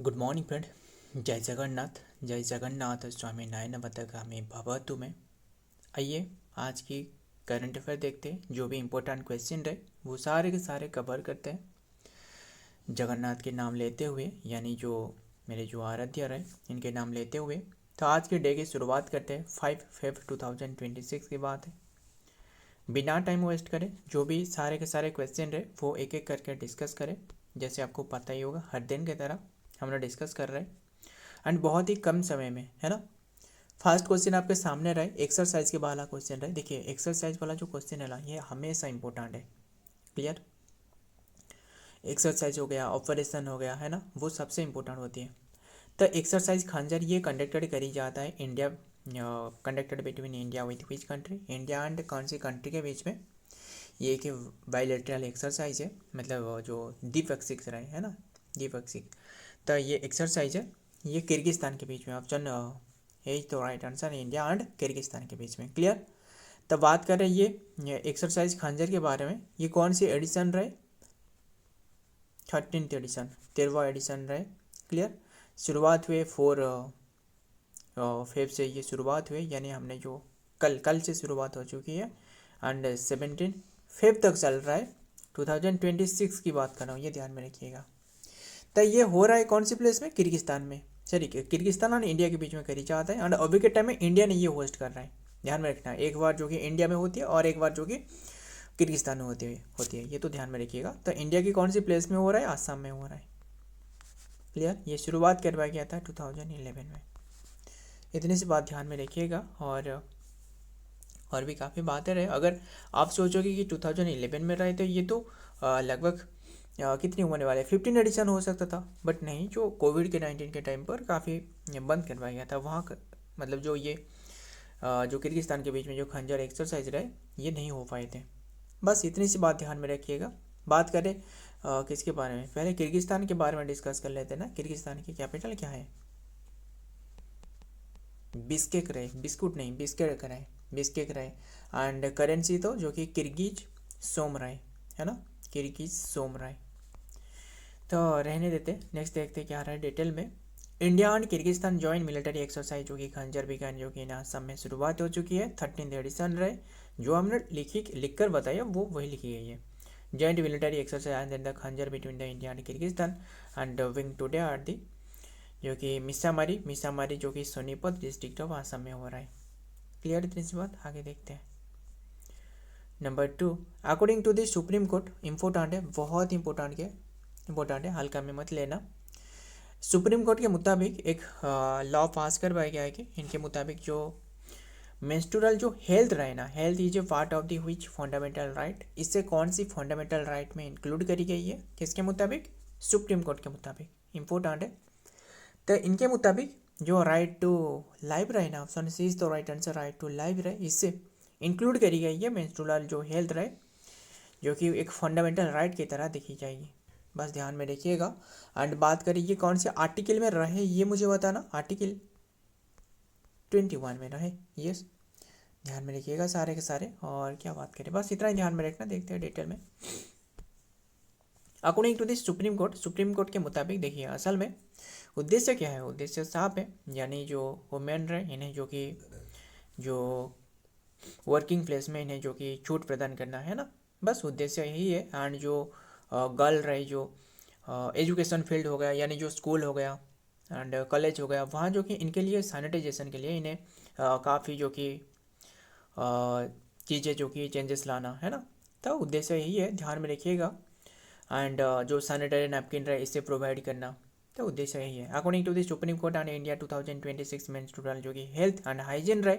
Good morning friend. जय जगन्नाथ स्वामी नारायण बतगामी भवतु में। आइए आज की करंट अफेयर देखते हैं। जो भी इम्पोर्टेंट क्वेश्चन रहे वो सारे के सारे कवर करते हैं जगन्नाथ के नाम लेते हुए, यानी जो मेरे जो आराध्य रहे इनके नाम लेते हुए। तो आज के डे की शुरुआत करते हैं 5 फेब 2026 की बात है। बिना टाइम वेस्ट करें जो भी सारे के सारे क्वेश्चन रहे वो एक एक करके डिस्कस करें। जैसे आपको पता ही होगा हर दिन की तरह हम लोग डिस्कस कर रहे हैं एंड बहुत ही कम समय में, है ना। फर्स्ट क्वेश्चन आपके सामने रहे, एक्सरसाइज के वाला क्वेश्चन रहे। देखिए एक्सरसाइज वाला जो क्वेश्चन है ना ये हमेशा इंपॉर्टेंट है। क्लियर, एक्सरसाइज हो गया, ऑपरेशन हो गया, है ना, वो सबसे इंपॉर्टेंट होती है। तो एक्सरसाइज खंजर ये कंडक्टेड करी जाता है India, conducted between India with which country, India and कौन सी कंट्री के बीच में। ये एक बायलैटरल एक्सरसाइज है, मतलब जो द्विपक्षिक रहे, है ना, द्विपक्षिक। तो ये एक्सरसाइज है, ये किर्गिस्तान के बीच में। ऑप्शन यही तो right answer, India and Kyrgyzstan के बीच में। क्लियर। तो बात करें ये एक्सरसाइज खंजर के बारे में, ये कौन सी एडिशन रहे? 13th एडिशन, 13वां एडिशन रहे। क्लियर। शुरुआत हुए 4 फेब से ये शुरुआत हुई, यानी हमने जो कल से शुरुआत हो चुकी है एंड 17 फेब तक चल रहा है। 2026 की बात कर रहा हूँ, ये ध्यान में रखिएगा। तो ये हो रहा है कौन सी प्लेस में? किर्गिस्तान में। सॉरी, किर्गिस्तान और इंडिया के बीच में करी जाता है एंड अभी के टाइम में इंडिया ने ये होस्ट कर रहा है। ध्यान में रखना है, एक बार जो कि इंडिया में होती है और एक बार जो कि किर्गिस्तान में होती है, ये तो ध्यान में रखिएगा। तो इंडिया की कौन सी प्लेस में हो रहा है? आसाम में हो रहा है। क्लियर। ये शुरुआत करवाया गया था 2011 में। इतनी सी बात ध्यान में रखिएगा। और भी काफ़ी बातें रहे। अगर आप सोचोगे कि 2011 में रहे तो ये तो लगभग कितनी होने वाले 15 एडिशन हो सकता था, बट नहीं, जो कोविड के 19 के टाइम पर काफ़ी बंद करवाया गया था वहाँ मतलब जो ये जो किर्गिस्तान के बीच में जो खंजर एक्सरसाइज रहे ये नहीं हो पाए थे। बस इतनी सी बात ध्यान में रखिएगा। बात करें किसके बारे में? पहले किर्गिस्तान के बारे में डिस्कस कर लेते हैं ना। किर्गिस्तान की कैपिटल क्या है? बिस्केक रहे, बिस्कुट नहीं, बिस्केक रहे, बिस्केक रहे। एंड करेंसी तो जो कि किर्गिज सोम रहे, है ना, किर्गिज सोम रहे। तो रहने देते, नेक्स्ट देखते क्या रहा है डिटेल में। India and Kyrgyzstan joint military exercise जो कि खंजर बिगान जो कि असम में शुरुआत हो चुकी है। 13th एडिशन रहे। जो हमने लिख कर बताया वो वही लिखी गई है। Joint military exercise and the Khanjar between the India and Kyrgyzstan and wing today are the, जो कि मिसामारी जो कि सोनीपत डिस्ट्रिक्ट ऑफ असम में हो रहा है। क्लियर इतनी सी बात। आगे देखते हैं। Number 2, according to the Supreme Court, important है, बहुत इंपॉर्टेंट है, हल्का में मत लेना। सुप्रीम कोर्ट के मुताबिक एक लॉ पास करवाया गया है कि इनके मुताबिक जो मेंस्ट्रुअल जो हेल्थ रहे ना, health is a part of the which fundamental right, इससे कौन सी फंडामेंटल राइट में इंक्लूड करी गई है? किसके मुताबिक? सुप्रीम कोर्ट के मुताबिक। इंपॉर्टेंट है। तो इनके मुताबिक जो राइट टू लाइफ रहे ना, ऑप्शन सी इज तो right answer, right to life रहे, इससे इंक्लूड करी गई है मेंस्ट्रुअल जो हेल्थ रहे, जो कि एक फंडामेंटल राइट की तरह देखी जाएगी। बस ध्यान में रखिएगा। एंड बात करें ये कौन से आर्टिकल में रहे ये मुझे बताना। आर्टिकल 21 में रहे, यस, ध्यान में रखिएगा सारे के सारे। और क्या बात करें, बस इतना ही ध्यान में रखना। देखते हैं डिटेल में। According to this Supreme Court के मुताबिक देखिए असल में उद्देश्य क्या है? उद्देश्य साफ है, यानी जो वुमेन रहे इन्हें जो कि जो वर्किंग प्लेस में इन्हें जो कि छूट प्रदान करना है ना, बस उद्देश्य यही है। एंड जो गर्ल रही जो एजुकेशन फील्ड हो गया, यानी जो स्कूल हो गया एंड कॉलेज हो गया, वहाँ जो कि इनके लिए सैनिटाइजेशन के लिए इन्हें काफ़ी जो कि चीज़ें जो कि चेंजेस लाना है ना, तो उद्देश्य यही है, ध्यान में रखिएगा। एंड जो सैनिटरी नैपकिन रहे इससे प्रोवाइड करना, तो उद्देश्य यही है। According to the Supreme Court and India 2026 menstrual जो कि हेल्थ एंड हाइजीन रहे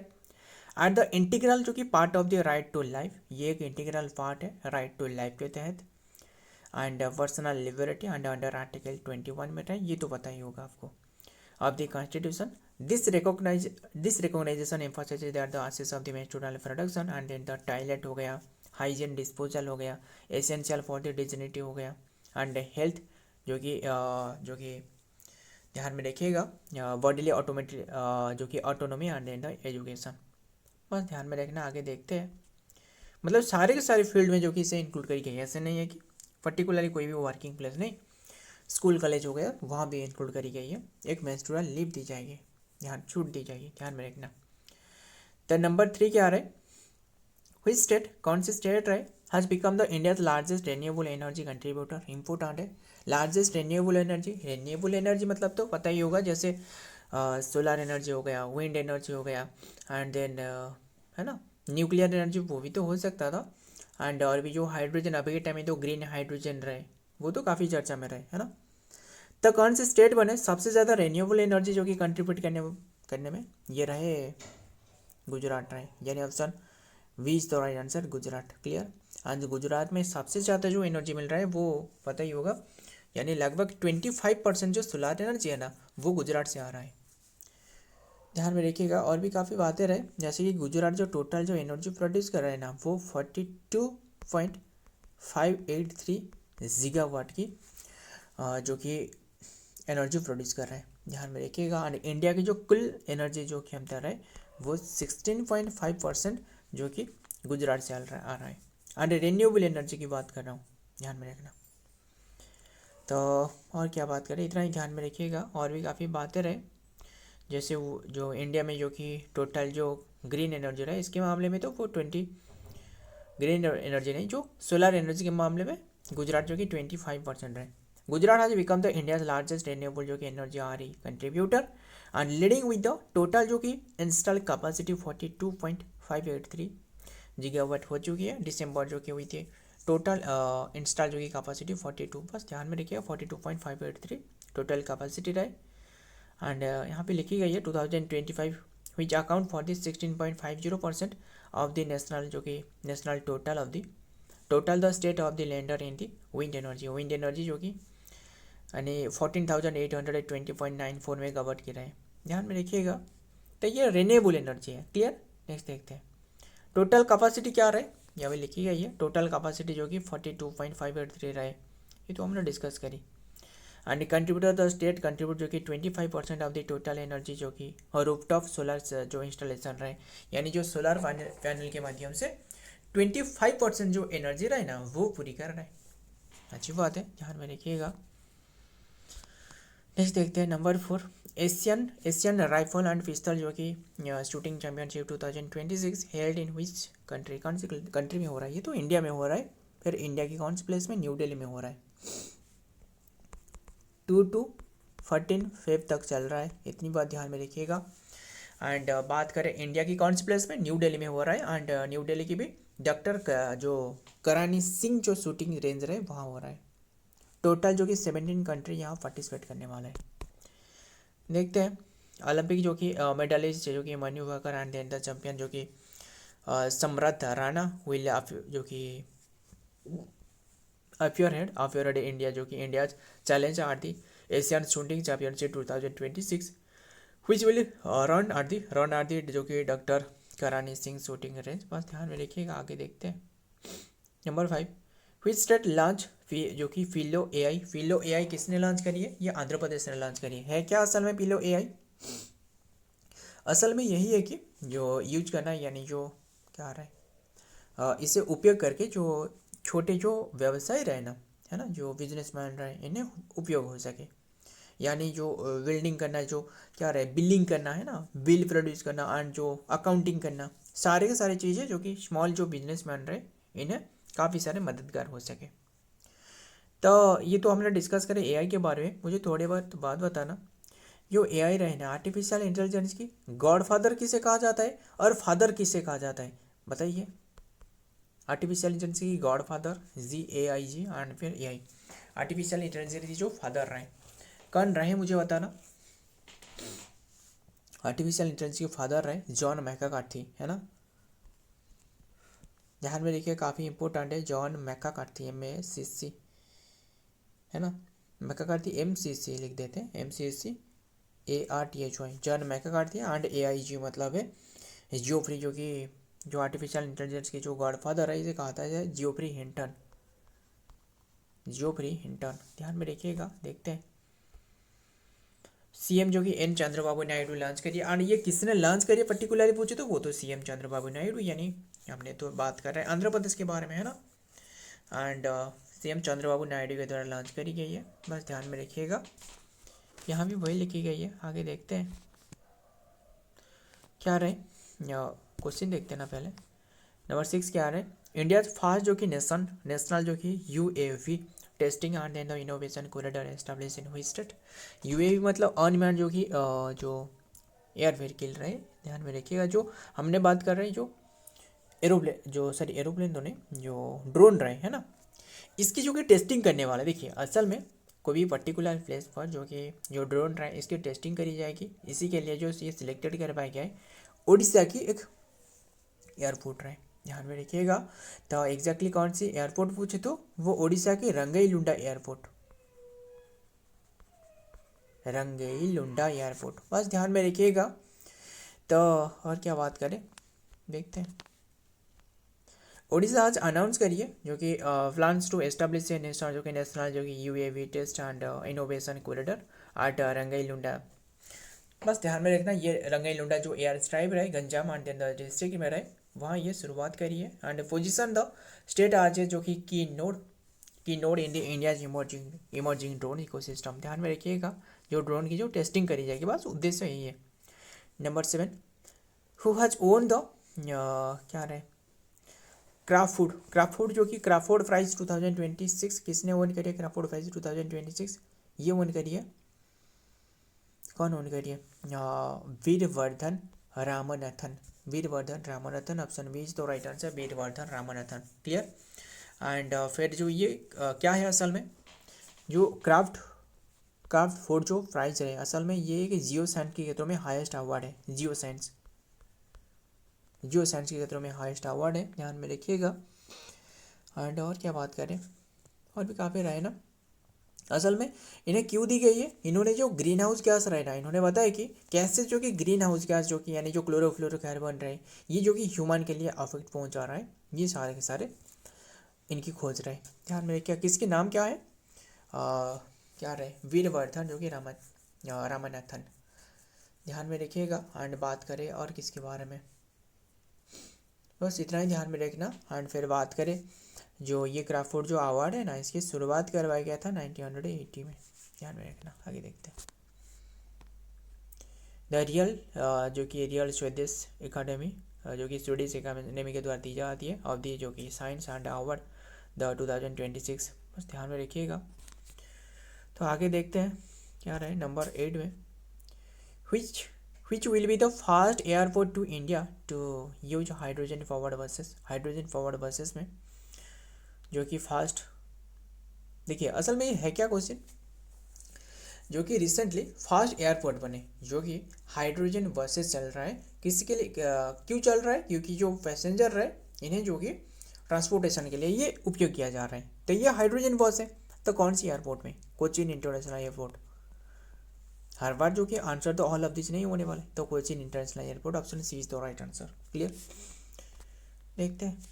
एट द इंटीग्रल जो कि part of the right to life, ये एक इंटीग्रल पार्ट है राइट टू लाइफ के तहत। And personal liberty and under article 21 में रहे, ये तो पता ही होगा आपको, of the constitution. This recognization emphasises that the access of the menstrual production and in the toilet हो गया, हाइजीन डिस्पोजल हो गया, एसेंशियल फॉर द डिग्निटी हो गया, एंड हेल्थ जो कि ध्यान में रखिएगा बॉडीली ऑटोमेटिक जो कि autonomy and in the education. बस ध्यान में रखना। आगे देखते हैं। मतलब सारे के सारे फील्ड में जो कि इसे इंक्लूड करी गई है, ऐसे नहीं है कि पर्टिकुलरली कोई भी वर्किंग प्लेस नहीं, स्कूल कॉलेज हो गया वहाँ भी इंक्लूड करी गई है, एक मेंस्ट्रुअल लीव दी जाएगी, छूट दी जाएगी, ध्यान में रखना। तो नंबर 3 क्या आ रहा है, व्हिच स्टेट, कौन सी स्टेट है, has become the India's largest renewable energy contributor, important है। लार्जेस्ट रेन्यूएबल एनर्जी मतलब तो पता ही होगा, जैसे सोलर एनर्जी हो गया, विंड एनर्जी हो गया, एंड देन है ना न्यूक्लियर एनर्जी, वो भी तो हो सकता था। एंड और भी जो हाइड्रोजन, अभी के टाइम में तो ग्रीन हाइड्रोजन रहे, वो तो काफ़ी चर्चा में रहे, है ना। तो कौन से स्टेट बने सबसे ज़्यादा रेन्यूएबल एनर्जी जो कि कंट्रीब्यूट करने में, ये रहे गुजरात रहे, यानी option B is the right answer, Gujarat. Clear. And Gujarat में सबसे ज़्यादा जो एनर्जी मिल रहा है वो पता ही होगा, यानी लगभग 25% जो सोलर एनर्जी है ना वो गुजरात से आ रहा है, ध्यान में रखिएगा। और भी काफ़ी बातें रहे, जैसे कि गुजरात जो टोटल जो एनर्जी प्रोड्यूस कर रहा है ना वो 42.583 गीगावाट की जो कि एनर्जी प्रोड्यूस कर रहा है, ध्यान में रखिएगा। और इंडिया की जो कुल एनर्जी जो क्षमता है वो 16.5% जो कि गुजरात से आ रहा है। एंड रेन्यूएबल एनर्जी की बात कर रहा हूँ, ध्यान में रखना। तो और क्या बात करें, इतना ही ध्यान में रखिएगा। और भी काफ़ी बातें रहे, जैसे वो जो इंडिया में जो कि टोटल जो ग्रीन एनर्जी रहा है इसके मामले में तो वो 20 ग्रीन एनर्जी नहीं, जो सोलर एनर्जी के मामले में गुजरात जो कि 25% है। Gujarat has become the India's largest renewable जो कि एनर्जी आ रही contributor and leading with the total जो कि इंस्टॉल कैपेसिटी 42.583 गीगावाट हो चुकी है। दिसंबर जो कि हुई थी टोटल इंस्टॉल जो की कैपेसिटी 42, बस ध्यान में रखिएगा 42.583 टोटल कैपेसिटी रहे। एंड यहाँ पे लिखी गई है 2025 which account for the 16.50% of the national जो कि national total of the total the state of the lander in the wind energy जो कि यानी 14,820.94 मेगावाट की रहे, ध्यान में रखिएगा। तो ये रेन्यूएबल एनर्जी है। क्लियर। नेक्स्ट देखते हैं टोटल कैपेसिटी क्या रहे, यहाँ पे लिखी गई है टोटल कैपेसिटी जो कि 42.583 रहे, ये तो हमने डिस्कस करी। And contributor the state contribute जो कि 25% ऑफ द टोटल एनर्जी जो कि और रूफटॉप सोलर जो इंस्टॉलेशन रहे, यानी जो सोलर पैनल के माध्यम से 25% जो एनर्जी रहे ना वो पूरी कर रहा है, अच्छी बात है, ध्यान में रखिएगा। नेक्स्ट देखते हैं number 4 Asian rifle and pistol जो कि shooting championship 2026 held in which country, कौन सी कंट्री में हो रहा है, ये तो इंडिया में हो रहा है। फिर इंडिया की कौन सी प्लेस में, न्यू दिल्ली में हो रहा है। 2 to 14 फेब तक चल रहा है, इतनी बात ध्यान में रखिएगा। एंड बात करें इंडिया की कौन सी प्लेस में, न्यू दिल्ली में हो रहा है। एंड न्यू दिल्ली की भी डॉक्टर जो करानी सिंह जो शूटिंग रेंज रहे वहाँ हो रहा है। टोटल जो कि 17 कंट्री यहाँ पार्टिसिपेट करने वाला है। देखते हैं ओलंपिक जो कि मेडलिस्ट जो कि Manu Bhaker and then the champion जो कि समृद्ध राणा विल जो कि अपियर हेड इंडिया जो कि India challenge are the Asian shooting championship 2026 which will run are the जो कि डॉक्टर करानी सिंह शूटिंग रेंज, बस ध्यान में रखिएगा। आगे देखते हैं नंबर 5 विच स्टेट लॉन्च जो कि फिलो एआई किसने लॉन्च करी है, ये आंध्र प्रदेश ने लॉन्च करी है क्या असल में फिलो एआई, असल में यही है कि जो यूज करना यानी जो क्या आ रहा है इसे उपयोग करके जो छोटे जो व्यवसाय रहे ना, है ना, जो बिजनेसमैन रहे इन्हें उपयोग हो सके, यानी जो वेल्डिंग करना, जो क्या रहे बिलिंग करना है ना, बिल प्रोड्यूस करना एंड जो अकाउंटिंग करना, सारे के सारे चीज़ें जो कि स्मॉल जो बिजनेसमैन रहे इन्हें काफ़ी सारे मददगार हो सके। तो ये तो हमने डिस्कस करें एआई के बारे में। मुझे थोड़े बहुत बात बताना, जो एआई रहे ना आर्टिफिशियल इंटेलिजेंस की गॉडफादर किसे कहा जाता है और फादर किसे कहा जाता है, बताइए। आर्टिफिशियल इंटेलिजेंस की गॉडफादर GAIG एंड फिर एआई, आर्टिफिशियल इंटेलिजेंस की जो फादर रहे कौन रहे मुझे बताना। आर्टिफिशियल इंटेलिजेंस के फादर रहे जॉन मैकाकार्थी, है ना, ध्यान में देखिए काफ़ी इंपॉर्टेंट है। जॉन मैकाकार्थी MACC, है ना, मैकाकार्थी MCC लिख देते हैं, MCC ARTHY, John McCarthy and AIG मतलब है जियोफ्री जो कि जो आर्टिफिशियल इंटेलिजेंस के जो गॉडफादर है इसे कहा है जियोफ्री हिंटन, ध्यान में रखिएगा। देखते हैं CM जो कि N चंद्रबाबू नायडू लॉन्च करिए, एंड ये किसने लॉन्च करिए पर्टिकुलरली पूछे तो वो तो CM चंद्रबाबू नायडू, यानी हमने तो बात कर रहे हैं आंध्र प्रदेश के बारे में, है ना। एंड सीएम चंद्रबाबू नायडू के द्वारा लॉन्च करी गई है। बस ध्यान में रखिएगा, यहाँ भी वही लिखी गई है। आगे देखते हैं क्या रहे, क्वेश्चन देखते हैं ना पहले। नंबर 6 क्या रहे, इंडिया फर्स्ट जो कि नेशनल जो कि UAV testing and then the innovation corridor establish in which state. UAV मतलब अनमैन्ड जो कि जो एयर व्हीकल रहे, ध्यान में रखिएगा। जो हमने बात कर रहे हैं जो एरोप्लेन तो नहीं, जो ड्रोन रहे है ना, इसकी जो कि टेस्टिंग करने वाला, देखिए असल में कोई भी पर्टिकुलर प्लेस पर जो ड्रोन रहे इसकी टेस्टिंग करी जाएगी। इसी के लिए जो ये सिलेक्टेड करवाया गया है उड़ीसा की एक एयरपोर्ट रहे, ध्यान में रखिएगा। तो एग्जैक्टली कौन सी एयरपोर्ट पूछे तो वो उड़ीसा की रंगईलुंडा एयरपोर्ट, बस ध्यान में रखिएगा। तो और क्या बात करें, देखते हैं। उड़ीसा आज अनाउंस करिए जो कि plans to establish a national जो कि UAV test and innovation corridor at Rangeilunda. बस ध्यान में रखना, ये रंगईलुंडा जो एयर स्ट्राइब रहे गंजाम एंड डिस्ट्रिक्ट में रहे, वहाँ ये शुरुआत करिए। एंड पोजीशन द स्टेट आज है जो कि की node in the India emerging drone ecosystem, ध्यान में रखिएगा। जो ड्रोन की जो टेस्टिंग करी जाएगी, बस उद्देश्य यही है। Number 7, who has own the क्या रहे, क्राफ्ट जो कि क्राफ्ट प्राइज 2026 किसने ओन करिए, क्राफ्ट प्राइज 2026 ये ओन करिए, कौन ओन करिए, Veeravardhan Ramanathan, option B is तो right answer, Veeravardhan Ramanathan. Clear. And फिर जो ये क्या है असल में, जो क्राफ्ट फोर्ड जो प्राइज है असल में ये एक जियो साइंस के क्षेत्रों में हाईएस्ट अवार्ड है, जियो साइंस के क्षेत्रों में हाईएस्ट अवार्ड है, ध्यान में रखिएगा। एंड और क्या बात करें, और भी काफ़ी रहे ना। असल में इन्हें क्यों दी गई है, इन्होंने जो ग्रीन हाउस गैस रहा, इन्होंने बताया कि कैसे जो कि ग्रीन हाउस गैस जो कि यानी जो क्लोरोफ्लोरोकार्बन रहे, ये जो कि ह्यूमन के लिए अफेक्ट पहुंचा रहा है, ये सारे के सारे इनकी खोज रहे, ध्यान में रखिए। किसके नाम क्या है, क्या रहे, वीरवर्धन जो कि रामनाथन, ध्यान में रखिएगा। एंड बात करें और किसके बारे में, बस इतना ही ध्यान में रखना। एंड फिर बात करें जो ये क्राफ्ट जो अवार्ड है ना, इसकी शुरुआत करवाया गया था 1980 में, ध्यान में रखना। आगे देखते हैं। द रियल स्वदेश एकेडमी जो कि स्टडीज एकेडमी के द्वारा दी जाती है ऑफ दी जो कि साइंस एंड अवार्ड द 2026, बस ध्यान में रखिएगा। तो आगे देखते हैं क्या रहे। नंबर 8 में which will be the first airport to India to use hydrogen forward buses में जो कि फास्ट, देखिए असल में ये है क्या क्वेश्चन, जो कि रिसेंटली फास्ट एयरपोर्ट बने जो कि हाइड्रोजन बसेस चल रहा है, किसी के लिए क्यों चल रहा है, क्योंकि जो पैसेंजर रहे इन्हें जो कि ट्रांसपोर्टेशन के लिए ये उपयोग किया जा रहा है। तो ये हाइड्रोजन बस है, तो कौन सी एयरपोर्ट में, कोचीन इंटरनेशनल एयरपोर्ट। हर बार जो कि आंसर तो ऑल ऑफ दिस नहीं होने वाले, तो Cochin international airport, option C is the right answer. Clear. देखते हैं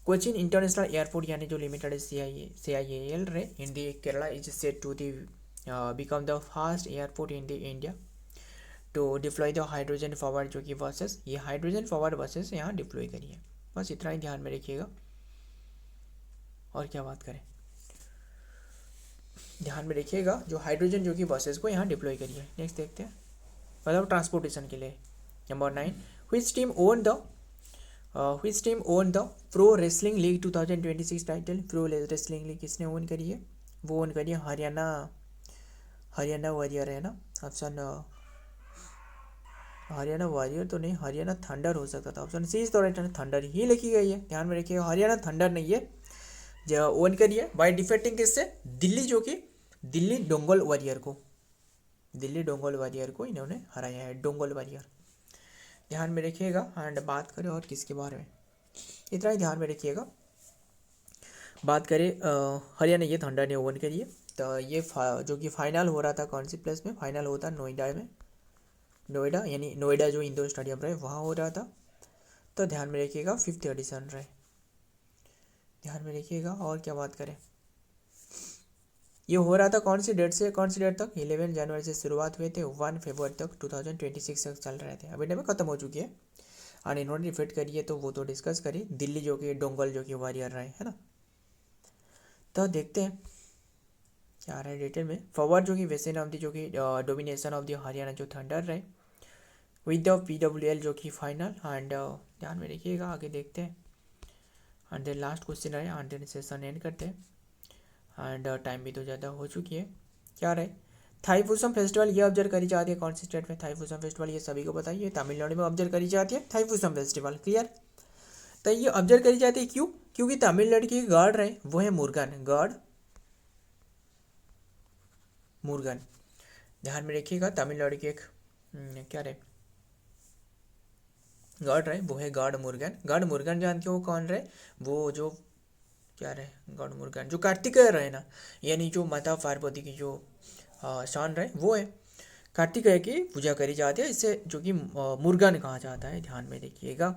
कोचीन इंटरनेशनल एयरपोर्ट यानी जो लिमिटेड CIAL रहे in the Kerala is set to the become the first airport in the India to deploy the hydrogen forward जो कि buses, ये hydrogen forward buses यहाँ deploy करिए, बस इतना ही ध्यान में रखिएगा। और क्या बात करें, ध्यान में रखिएगा जो हाइड्रोजन जो कि बसेस को यहाँ डिप्लॉय करिए। नेक्स्ट देखते हैं, मतलब ट्रांसपोर्टेशन के लिए। Number 9, which team own the pro wrestling league 2026 title, pro wrestling league किसने ओन करी है, वो ओन करी है हरियाणा वॉरियर है ना, ऑप्शन हरियाणा वॉरियर तो नहीं, हरियाणा थंडर हो सकता था, option C is the right answer, thunder ही लिखी गई है, ध्यान में रखिएगा। हरियाणा थंडर नहीं है, जो ओन करी है बाय डिफेक्टिंग किससे, दिल्ली डोंगल वॉरियर को इन्होंने हराया है, डोंगल वॉरियर, ध्यान में रखिएगा। एंड बात करें और किसके बारे में, इतना ही ध्यान में रखिएगा। बात करें हरियाणा ये थंडर ने ओन करी है, तो ये जो कि फाइनल हो रहा था कौन सी प्लेस में, फाइनल होता नोएडा यानी नोएडा जो इंडोर स्टेडियम रहे वहाँ हो रहा था, तो ध्यान में रखिएगा 5th एडिशन रहे, ध्यान में रखिएगा। और क्या बात करें, ये हो रहा था कौन सी डेट से कौन सी डेट तक, 11 जनवरी से शुरुआत हुए थे, 1 फरवरी तक 2026 तक चल रहे थे, अभी में खत्म हो चुकी है। और इन्होंने डिफेक्ट करी है तो वो तो डिस्कस करी, दिल्ली जो कि डोंगल जो कि वॉरियर रहे है ना। तो देखते हैं क्या रहा है डिटेल में। फॉरवर्ड जो कि वेस्टर्न ऑफ द जो कि डोमिनेशन ऑफ द हरियाणा जो थंडर रहे विद द PWL जो कि फाइनल एंड ध्यान में रखिएगा। आगे देखते हैं एंड लास्ट क्वेश्चन रहे एंड सेशन एंड करते हैं एंड टाइम भी तो ज़्यादा हो चुकी है। क्या रहे थाईपुसम फेस्टिवल ये ऑब्जर्व करी जाती है कौन से स्टेट में? थाईपुसम फेस्टिवल ये सभी को बताइए तमिलनाडु में ऑब्जर्व करी जाती है थाईपुसम फेस्टिवल। क्लियर? तो ये ऑब्जर्व करी जाती है क्यों? क्योंकि तमिलनाडु की गॉड रहे वो है मुर्गन, गॉड मुर्गन। ध्यान में रखिएगा तमिलनाडु की एक क्या रहे गॉड रहे वो है गॉड मुर्गन। गॉड मुर्गन जानते हो कौन रहे? वो जो क्या रहे गॉड मुर्गन जो कार्तिकेय रहे ना, यानी जो माता पार्वती की जो शान रहे वो है कार्तिकेय की पूजा करी जाती है, इससे जो कि मुर्गन कहा जाता है। ध्यान में रखिएगा।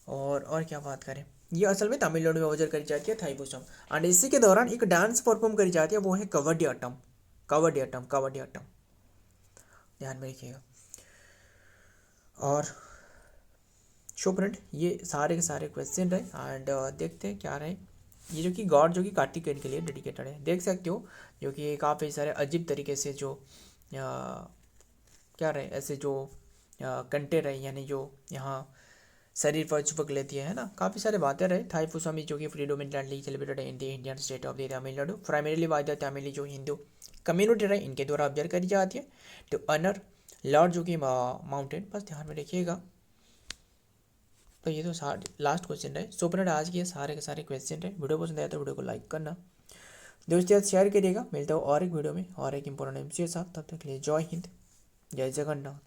और क्या बात करें, ये असल में तमिलनाडु में ऑब्जर्व करी जाती है थाईपुसम एंड इसी के दौरान एक डांस परफॉर्म करी जाती है वो है कवडियाट्टम, कवडियाट्टम, कवडियाट्टम। ध्यान में रखिएगा। और शो फ्रेंड ये सारे के सारे क्वेश्चन रहे एंड देखते हैं क्या रहे। ये जो कि गॉड जो कि कार्तिकेय के लिए डेडिकेटेड है, देख सकते हो जो कि काफ़ी सारे अजीब तरीके से जो क्या रहे ऐसे जो कंटे रहे, यानी जो यहाँ शरीर पर चिपक लेती है ना, काफ़ी सारे बातें रहे। थाईपुसम जो कि predominantly celebrated in the Indian state of the Tamil Nadu primarily by the Tamil जो हिंदू कम्युनिटी रहे इनके द्वारा ऑब्जर्व करी जाती है तो अनर लॉर्ड जो कि माउंटेन। बस ध्यान में रखिएगा। तो ये तो लास्ट क्वेश्चन रहे। सो फ्रेंड आज के सारे के सारे क्वेश्चन रहे। वीडियो पसंद आया तो वीडियो को लाइक करना, दोस्तों शेयर करिएगा। मिलता हूँ और एक वीडियो में और एक इंपॉर्टेंट एमसी के साथ। तब तक के लिए जय हिंद, जय जगन्नाथ।